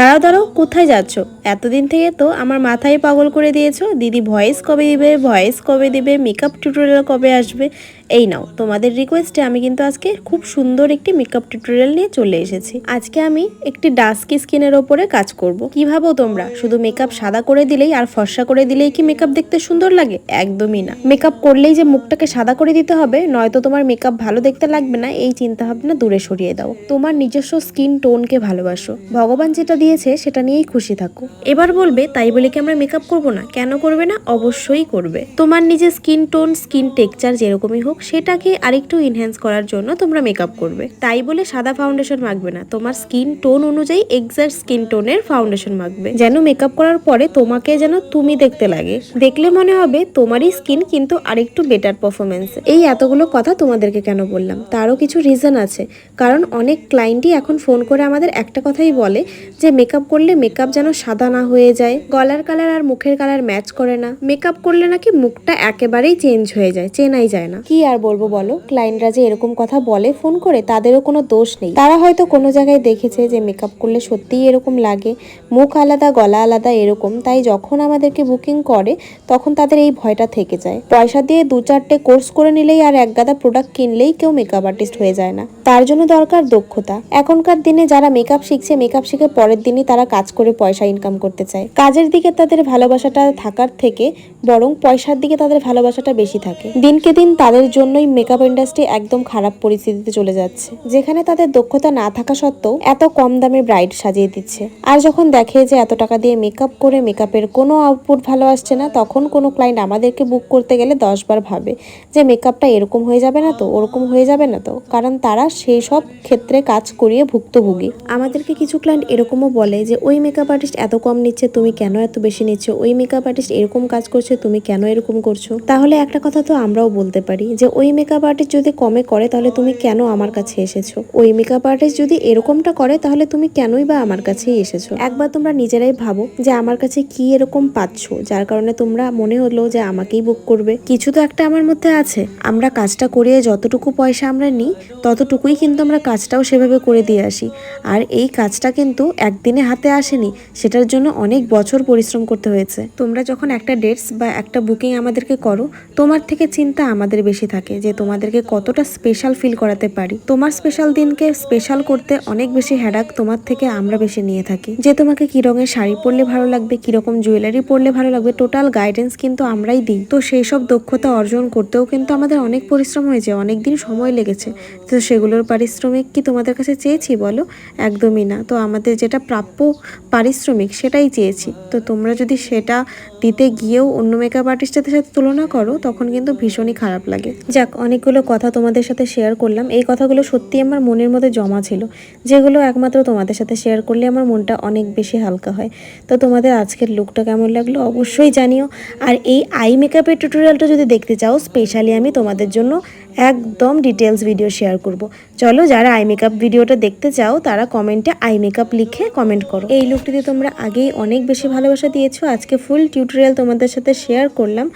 দাঁড়াও দাঁড়াও, কোথায় যাচ্ছ? এতদিন থেকে তো আমার মাথায় পাগল করে দিয়েছো। দিদি ভয়েস কবে দিবে, ভয়েস কবে দিবে, মেকআপ টিউটোরিয়াল কবে আসবে। এই নাও, তোমাদের রিকোয়েস্টে আমি কিন্তু আজকে খুব সুন্দর একটি মেকআপ টিউটোরিয়াল নিয়ে চলে এসেছি। আজকে আমি একটি ডাস্কি স্কিনের ওপরে কাজ করব। কি ভাবো তোমরা, শুধু মেকআপ সাদা করে দিলেই আর ফর্সা করে দিলেই কি মেকআপ দেখতে সুন্দর লাগে? একদমই না। মেকআপ করলেই যে মুখটাকে সাদা করে দিতে হবে, নয়তো তোমার মেকআপ ভালো দেখতে লাগবে না, এই চিন্তা ভাবনা দূরে সরিয়ে দাও। তোমার নিজস্ব স্কিন টোনকে ভালোবাসো, ভগবান যেটা দিয়েছে সেটা নিয়েই খুশি থাকো। এবার বলবে তাই বলে কি আমরা মেকআপ করব না? কেন করবে না? অবশ্যই করবে। তোমার নিজের স্কিন টোন, স্কিন টেক্সচার যেরকমই হোক, সেটাকে আরেকটু এনহ্যান্স করার জন্য তোমরা মেকআপ করবে। তাই বলে সাদা ফাউন্ডেশন মাখবে না, তোমার স্কিন টোন অনুযায়ী এক্সাক্ট স্কিন টোনের ফাউন্ডেশন মাখবে, যেন মেকআপ করার পরে তোমাকে যেন তুমি দেখতে লাগে, দেখলে মনে হবে তোমারই স্কিন কিন্তু আরেকটু বেটার পারফরমেন্স। এই এতগুলো কথা তোমাদেরকে কেন বললাম, তারও কিছু রিজন আছে। কারণ অনেক ক্লায়েন্টই এখন ফোন করে আমাদের একটা কথাই বলে যে মেকআপ করলে মেকআপ যেন সাদা না হয়ে যায়, গলার কালার আর মুখের কালার ম্যাচ করে না, মেকআপ করলে নাকি মুখটা একেবারেই চেঞ্জ হয়ে যায়, চেনাই যায় না। কি আর বলবো বলো, ক্লায়েন্টরা যে এরকম কথা বলে ফোন করে, তাদেরও কোনো দোষ নেই। তারা হয়তো কোনো জায়গায় দেখেছে যে মেকআপ করলে সত্যিই এরকম লাগে, মুখ আলাদা গলা আলাদা এরকম, তাই যখন আমাদেরকে বুকিং করে তখন তাদের এই ভয়টা থেকে যায়। পয়সা দিয়ে 2-4টে কোর্স করে নিলেই আর এক গাদা প্রোডাক্ট কিনলেই কেউ মেকআপ আর্টিস্ট হয়ে যায় না। তার জন্য দরকার দক্ষতা। এখনকার দিনে যারা মেকআপ শিখছে, মেকআপ শিখে পরের দিনই তারা কাজ করে পয়সা ইনকাম করতে চায়। কাজের দিকে তাদের ভালোবাসাটা থাকার থেকে বরং পয়সার দিকে তাদের ভালোবাসাটা বেশি থাকে। দিনকে দিন তাদের জন্যই মেকআপ ইন্ডাস্ট্রি একদম খারাপ পরিস্থিতিতে চলে যাচ্ছে, যেখানে তাদের দক্ষতা না থাকা সত্ত্বেও এত কম দামে ব্রাইড সাজিয়ে দিচ্ছে। আর যখন দেখে যে এত টাকা দিয়ে মেকআপ করে মেকআপের কোনো আউটপুট ভালো আসছে না, তখন কোনো ক্লায়েন্ট আমাদেরকে বুক করতে গেলে 10 বার ভাবে যে মেকআপটা এরকম হয়ে যাবে না তো, ওরকম হয়ে যাবে না তো, কারণ তারা সেই সব ক্ষেত্রে কাজ করিয়ে ভুক্তভোগী। আমাদেরকে কিছু ক্লায়েন্ট এরকমও বলে যে ওই মেকআপ আর্টিস্ট এত কম নিচ্ছে, তুমি কেন এত বেশি নিচ্ছ? ওই মেকআপ আর্টিস্ট এরকম কাজ করছে, তুমি কেন এরকম করছো? তাহলে একটা কথা তো আমরাও বলতে পারি যে ওই মেকআপ আর্টিস্ট যদি কমে করে তাহলে তুমি কেন আমার কাছে এসেছো? ওই মেকআপ আর্টিস্ট যদি এরকমটা করে তাহলে তুমি কেনই বা আমার কাছেই এসেছো? একবার তোমরা নিজেরাই ভাবো যে আমার কাছে কি এরকম পাচ্ছ যার কারণে তোমরা মনে হলো যে আমাকেই বুক করবে। কিছু তো একটা আমার মধ্যে আছে। আমরা কাজটা করিয়ে যতটুকু পয়সা আমরা নিই, ততটুকুই কিন্তু আমরা কাজটাও সেভাবে করে দিয়ে আসি। আর এই কাজটা কিন্তু একদিনে হাতে আসেনি, সেটার জন্য অনেক বছর পরিশ্রম করতে হয়েছে। তোমরা যখন একটা ডেটস বা একটা বুকিং আমাদেরকে করো, তোমার থেকে চিন্তা আমাদের বেশি থাকে যে তোমাদেরকে কতটা স্পেশাল ফিল করাতে পারি। তোমার স্পেশাল দিনকে স্পেশাল করতে অনেক বেশি হ্যাডাক তোমার থেকে আমরা বেশি নিয়ে থাকি। যে তোমাকে কি রঙের শাড়ি পরলে ভালো লাগবে, কিরকম জুয়েলারি পরলে ভালো লাগবে, টোটাল গাইডেন্স কিন্তু আমরাই দিই। তো সেই সব দক্ষতা অর্জন করতেও কিন্তু আমাদের অনেক পরিশ্রম হয়েছে, অনেক দিন সময় লেগেছে। তো সেগুলোর পারিশ্রমিক কি তোমাদের কাছে চেয়েছি বলো? একদমই না। তো আমাদের যেটা প্রাপ্য পারিশ্রমিক সেটাই চেয়েছি। তো তোমরা যদি সেটা দিতে গিয়েও অন্য মেকআপ আর্টিস্টদের সাথে তুলনা করো, তখন কিন্তু ভীষণই খারাপ লাগে। যাক, অনেকগুলো কথা তোমাদের সাথে শেয়ার করলাম। এই কথাগুলো সত্যি আমার মনের মধ্যে জমা ছিল, যেগুলো একমাত্র তোমাদের সাথে শেয়ার করলে আমার মনটা অনেক বেশি হালকা হয়। তো তোমাদের আজকের লুকটা কেমন লাগলো অবশ্যই জানিও। আর এই আই মেকআপের টিউটোরিয়ালটা যদি দেখতে চাও, স্পেশালি আমি তোমাদের জন্য একদম ডিটেলস ভিডিও শেয়ার করব। চলো, যারা আই মেকআপ ভিডিওটা দেখতে চাও তারা কমেন্টে আই মেকআপ লিখে কমেন্ট করো। এই লুকটিতে তোমরা আগেই অনেক বেশি ভালোবাসা দিয়েছো, আজকে ফুল টিউটোরিয়াল তোমাদের সাথে শেয়ার করলাম।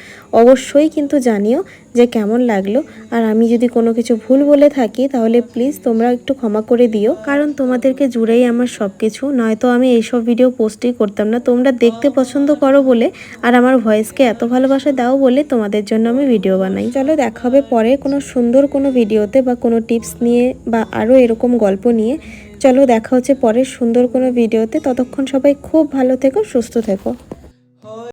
অবশ্যই কিন্তু জানিও যে কেমন লাগলো। আর আমি যদি কোনো কিছু ভুল বলে থাকি তাহলে প্লিজ তোমরা একটু ক্ষমা করে দিও, কারণ তোমাদেরকে জুড়েই আমার সব কিছু। নয়তো আমি এইসব ভিডিও পোস্টই করতাম না। তোমরা দেখতে পছন্দ করো বলে আর আমার ভয়েসকে এত ভালোবাসা দাও বলে তোমাদের জন্য আমি ভিডিও বানাই। চলো, দেখা হবে পরে কোনো সুন্দর কোনো ভিডিওতে বা কোনো টিপস নিয়ে বা আরও এরকম গল্প নিয়ে। চলো, দেখা হচ্ছে পরে সুন্দর কোনো ভিডিওতে। ততক্ষণ সবাই খুব ভালো থেকো, সুস্থ থেকো।